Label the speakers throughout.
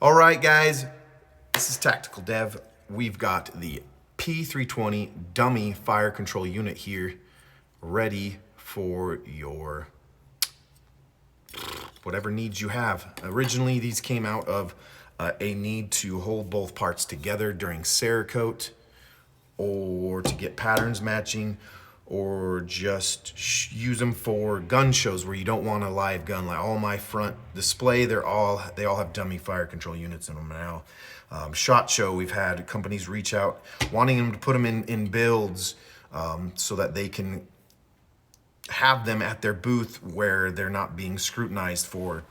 Speaker 1: All right, guys, this is Tactical Dev. We've got the P320 dummy fire control unit here, ready for your whatever needs you have. Originally, these came out of a need to hold both parts together during Cerakote, or to get patterns matching, or just use them for gun shows where you don't want a live gun. Like all my front display, they all have dummy fire control units in them now. SHOT Show, we've had companies reach out wanting them to put them in builds so that they can have them at their booth where they're not being scrutinized for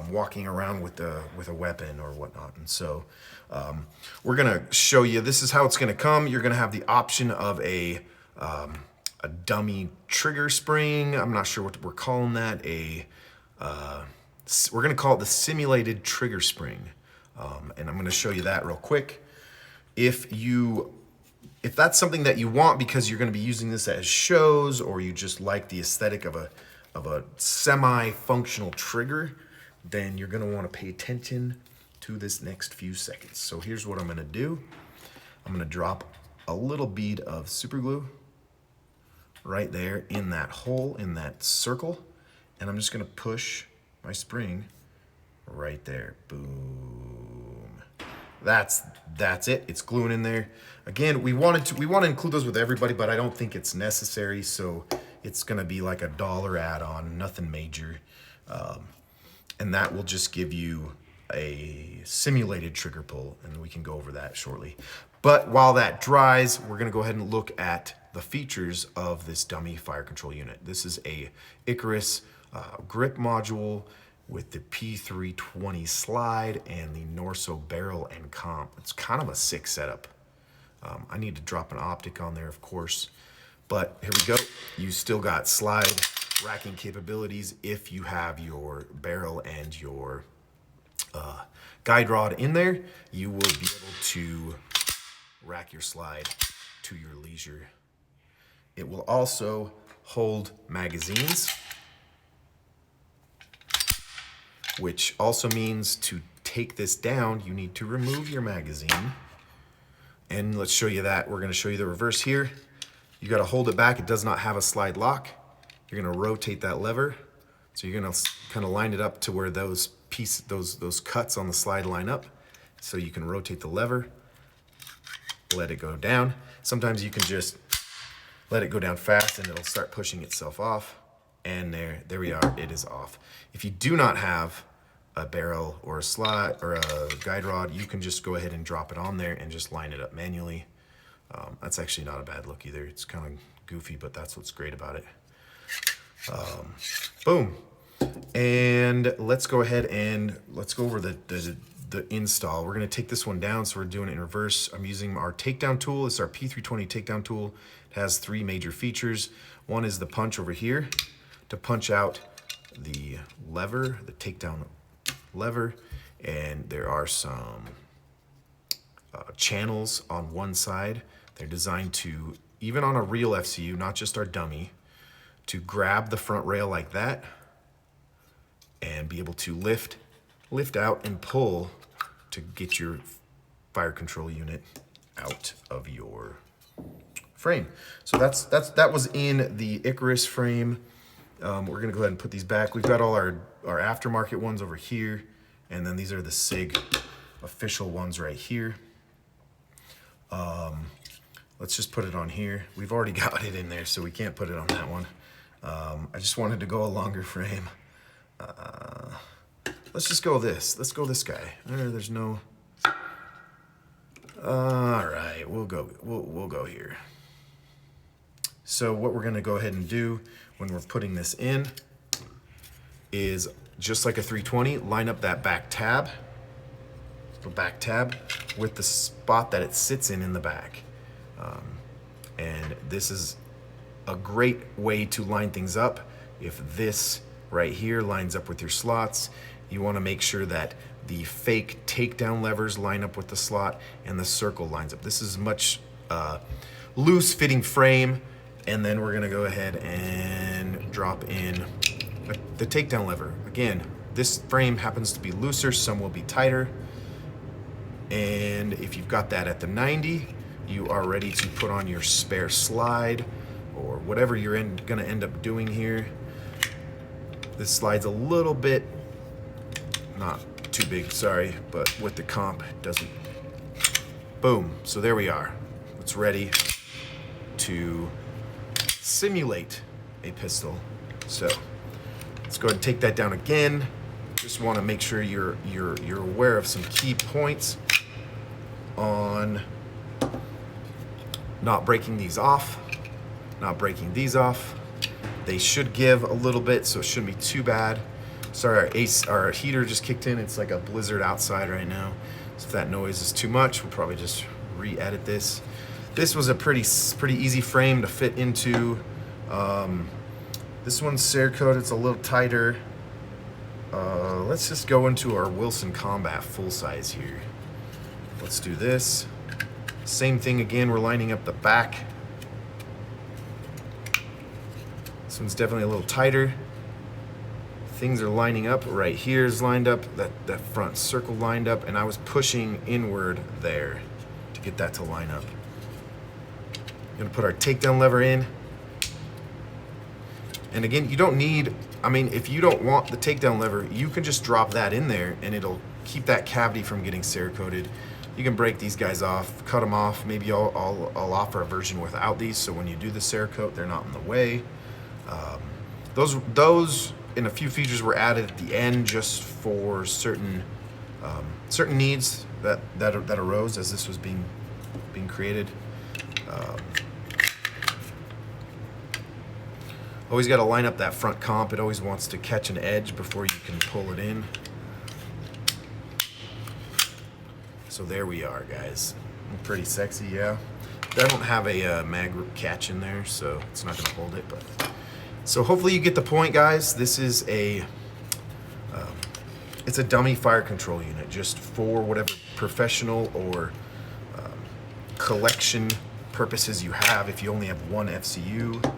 Speaker 1: walking around with a weapon or whatnot. And so we're gonna show you, this is how it's gonna come. You're gonna have the option of a dummy trigger spring. I'm not sure what we're calling that. We're gonna call it the simulated trigger spring. And I'm gonna show you that real quick. If that's something that you want because you're gonna be using this as shows, or you just like the aesthetic of a semi-functional trigger, then you're gonna wanna pay attention to this next few seconds. So here's what I'm gonna do. I'm gonna drop a little bead of super glue right there in that hole, in that circle, and I'm just gonna push my spring right there. Boom. That's it. It's gluing in there. Again, we want to include those with everybody, but I don't think it's necessary, so it's gonna be like a $1 add-on, nothing major. And that will just give you a simulated trigger pull, and we can go over that shortly. But while that dries, we're gonna go ahead and look at the features of this dummy fire control unit. This is a Icarus grip module with the P320 slide and the Norso barrel and comp. It's kind of a sick setup. I need to drop an optic on there, of course, but here we go. You still got slide racking capabilities if you have your barrel and your guide rod in there. You will be able to rack your slide to your leisure. It will also hold magazines, which also means to take this down, you need to remove your magazine. And let's show you that. We're gonna show you the reverse here. You gotta hold it back. It does not have a slide lock. You're gonna rotate that lever. So you're gonna kind of line it up to where those cuts on the slide line up. So you can rotate the lever, let it go down. Sometimes you can just let it go down fast and it'll start pushing itself off. And there we are, it is off. If you do not have a barrel or a slide or a guide rod, you can just go ahead and drop it on there and just line it up manually. That's actually not a bad look either. It's kind of goofy, but that's what's great about it. Boom. And let's go ahead and let's go over the install. We're gonna take this one down, so we're doing it in reverse. I'm using our takedown tool. It's our P320 takedown tool. It has 3 major features. One is the punch over here to punch out the lever, the takedown lever, and there are some channels on one side. They're designed to, even on a real FCU, not just our dummy, to grab the front rail like that and be able to lift out and pull to get your fire control unit out of your frame. So that was in the Icarus frame. We're gonna go ahead and put these back. We've got all our aftermarket ones over here, and then these are the SIG official ones right here. Let's just put it on here. We've already got it in there, so we can't put it on that one. I just wanted to go a longer frame. Let's just go this. Let's go this guy. There's no. All right, we'll go here. So what we're gonna go ahead and do when we're putting this in is, just like a 320, line up that back tab, with the spot that it sits in the back. And this is a great way to line things up. If this right here lines up with your slots, you wanna make sure that the fake takedown levers line up with the slot and the circle lines up. This is much loose fitting frame. And then we're gonna go ahead and drop in the takedown lever. Again, this frame happens to be looser, some will be tighter. And if you've got that at the 90, you are ready to put on your spare slide or whatever you're gonna end up doing here. This slide's a little bit, not too big, sorry, but with the comp, it doesn't. Boom, so there we are. It's ready to simulate a pistol. So let's go ahead and take that down again. Just want to make sure you're aware of some key points on not breaking these off, not breaking these off. They should give a little bit, so it shouldn't be too bad. Sorry, our heater just kicked in. It's like a blizzard outside right now. So if that noise is too much, we'll probably just re-edit this. This was a pretty easy frame to fit into. This one's Cerakote, it's a little tighter. Let's just go into our Wilson Combat full size here. Let's do this. Same thing again, we're lining up the back. This one's definitely a little tighter. Things are lining up. Right here is lined up, that front circle lined up, and I was pushing inward there to get that to line up. I'm gonna put our takedown lever in. And again, you don't need, I mean, if you don't want the takedown lever, you can just drop that in there and it'll keep that cavity from getting Cerakoted. You can break these guys off, cut them off. Maybe I'll offer a version without these, so when you do the Cerakote, they're not in the way. Those and a few features were added at the end just for certain needs that arose as this was being created. Always got to line up that front comp. It always wants to catch an edge before you can pull it in. So there we are, guys. Pretty sexy, yeah. I don't have a mag catch in there, so it's not going to hold it. But so hopefully you get the point, guys. This is it's a dummy fire control unit, just for whatever professional or collection purposes you have. If you only have one FCU,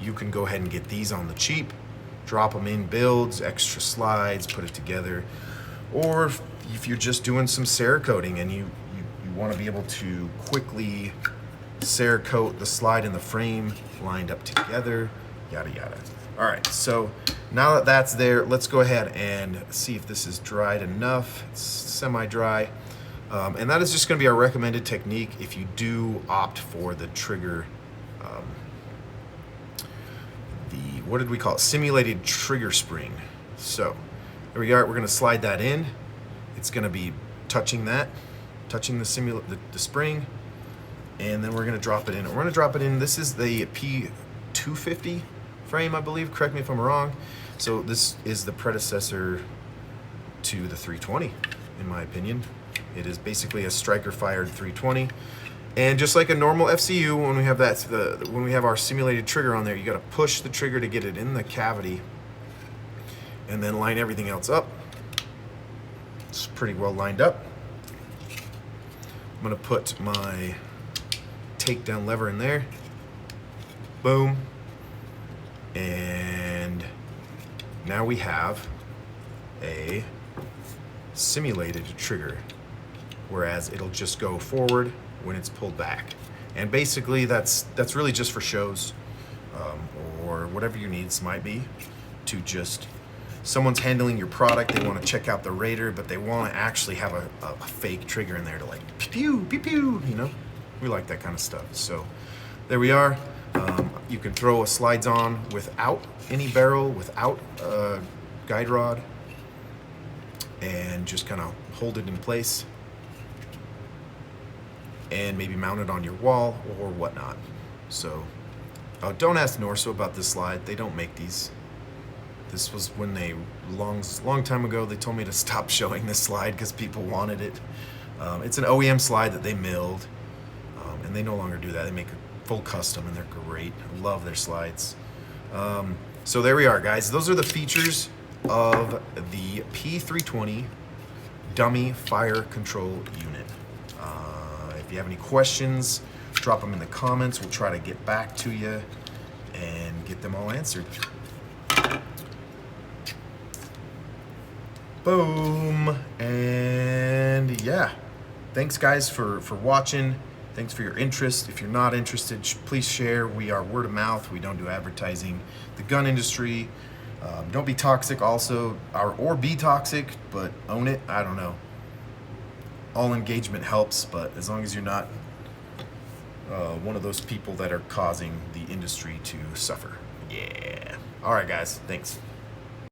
Speaker 1: you can go ahead and get these on the cheap, drop them in builds, extra slides, put it together. Or if you're just doing some Cerakoting and you want to be able to quickly Cerakote the slide and the frame lined up together, yada yada. All right, so now that that's there, let's go ahead and see if this is dried enough. It's semi-dry. And that is just going to be our recommended technique if you do opt for the trigger, what did we call it? Simulated trigger spring. So there we are. We're going to slide that in. It's going to be touching the spring, and then we're going to drop it in. We're going to drop it in. This is the P320 frame, I believe. Correct me if I'm wrong. So this is the predecessor to the 320, in my opinion. It is basically a striker-fired 320. And just like a normal FCU, when we have when we have our simulated trigger on there, you got to push the trigger to get it in the cavity, and then line everything else up. It's pretty well lined up. I'm gonna put my takedown lever in there. Boom. And now we have a simulated trigger, whereas it'll just go forward when it's pulled back. And basically that's really just for shows, or whatever your needs might be, to just, someone's handling your product, they want to check out the Raider, but they want to actually have a fake trigger in there to like pew pew pew, you know. We like that kind of stuff. So there we are. You can throw a slides on without any barrel, without a guide rod, and just kind of hold it in place and maybe mount it on your wall or whatnot. So don't ask Norso about this slide. They don't make these. This was when they, long time ago, they told me to stop showing this slide because people wanted it. It's an OEM slide that they milled, and they no longer do that. They make a full custom, and they're great. I love their slides. So there we are, guys. Those are the features of the P320 dummy fire control unit. If you have any questions, drop them in the comments. We'll try to get back to you and get them all answered. Boom. And yeah, thanks guys for watching. Thanks for your interest. If you're not interested, please share. We are word of mouth. We don't do advertising. The gun industry. Don't be toxic also, or be toxic, but own it. I don't know. All engagement helps, but as long as you're not one of those people that are causing the industry to suffer. Yeah. All right, guys. Thanks.